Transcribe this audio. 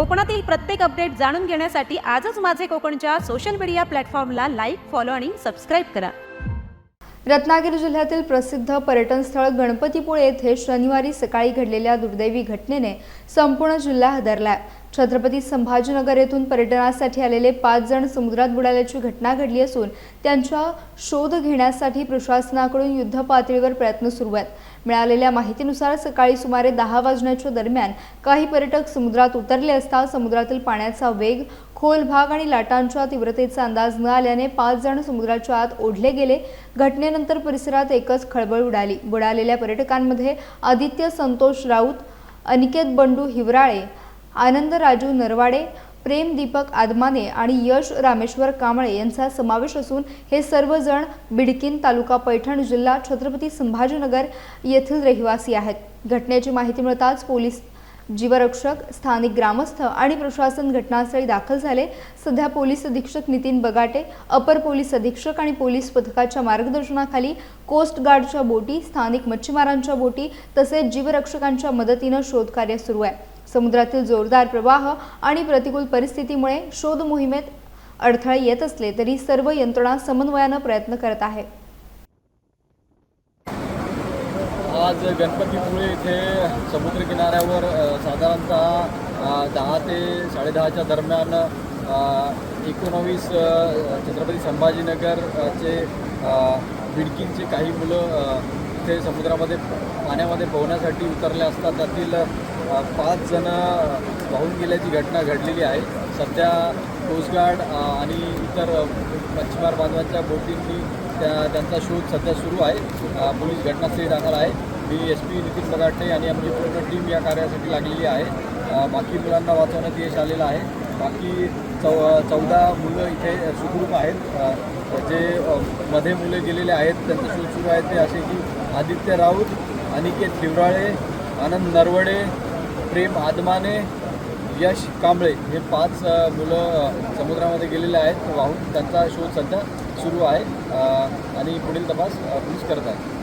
कोकणातील प्रत्येक अपडेट जाणून घेण्यासाठी आजच माझे कोकणच्या सोशल मीडिया प्लॅटफॉर्मला लाईक, फॉलो आणि सबस्क्राईब करा। रत्नागिरी जिल्ह्यातील प्रसिद्ध पर्यटन स्थळ गणपतीपुळे येथे शनिवारी सकाळी घडलेल्या दुर्दैवी घटनेने संपूर्ण जिल्हा हादरलाय। छत्रपती संभाजीनगर येथून पर्यटनासाठी आलेले 5 जण समुद्रात बुडाल्याची घटना घडली असून त्यांचा शोध घेण्यासाठी प्रशासनाकडून युद्धपातळीवर प्रयत्न सुरू आहेत। मिळालेल्या माहितीनुसार सकाळी सुमारे 10 वाजण्याच्या दरम्यान काही पर्यटक समुद्रात उतरले असता समुद्रातील पाण्याचा वेग, खोल भाग आणि लाटांच्या तीव्रतेचा अंदाज न आल्याने 5 जण समुद्राच्या आत ओढले गेले। घटनेनंतर परिसरात एकच खळबळ उडाली। बुडालेल्या पर्यटकांमध्ये आदित्य संतोष राऊत, अनिकेत बंडू हिवराळे, आनंद राजू नरवाडे, प्रेम दीपक आदमाने आणि यश रामेश्वर कांबळे यांचा समावेश असून हे सर्वजण बिडकीन, तालुका पैठण, जिल्हा छत्रपती संभाजीनगर येथील रहिवासी आहेत। घटनेची माहिती मिळताच पोलीस, जीवरक्षक, स्थानिक ग्रामस्थ आणि प्रशासन घटनास्थळी दाखल झाले। सध्या पोलीस अधीक्षक नितीन बगाटे, अपर पोलीस अधीक्षक आणि पोलीस पथकाच्या मार्गदर्शनाखाली कोस्ट गार्डच्या बोटी, स्थानिक मच्छीमारांच्या बोटी तसेच जीवरक्षकांच्या मदतीने शोधकार्य सुरू आहे। समुद्रातील जोरदार प्रवाह आणि प्रतिकूल परिस्थितीमुळे शोध मोहिमेत अडथळे येत असले तरी सर्व यंत्रणा समन्वयाने प्रयत्न करत आहे। आज गणपतीपुळे येथे समुद्र किनाऱ्यावर साधारणतः 10 ते 10:30च्या दरम्यान 19 छत्रपती संभाजीनगरचे बिडकीनचे काही मुलं इथे समुद्रामध्ये पाण्यामध्ये पोहण्यासाठी उतरले असतात त्यातील 5 जण वाहून गेल्याची घटना घडलेली आहे। सध्या कोस्ट गार्ड आणि इतर मच्छीमार बांधवांच्या बोटींनी त्यांचा शोध सध्या सुरू आहे। पोलीस घटनास्थळी दाखल आहे। मी SP नितीन बगाटे आणि आमची पूर्ण टीम या कार्यासाठी लागलेली आहे। बाकी मुलांना वाचवण्यात यश आलेलं आहे। बाकी 14 मुलं इथे सुखरूप आहेत। जे मध्ये मुले गेलेले आहेत त्यांचा शोध सुरू आहे ते असे की आदित्य राऊत, अनिकेत हिवराळे, आनंद नरवडे, प्रेम आदमाने, यश कांबळे हे 5 मुलं समुद्रामध्ये गेलेले आहेत वाहून। त्यांचा शोध सध्या सुरू आहे आणि पुढील तपास पोलीस करत आहेत।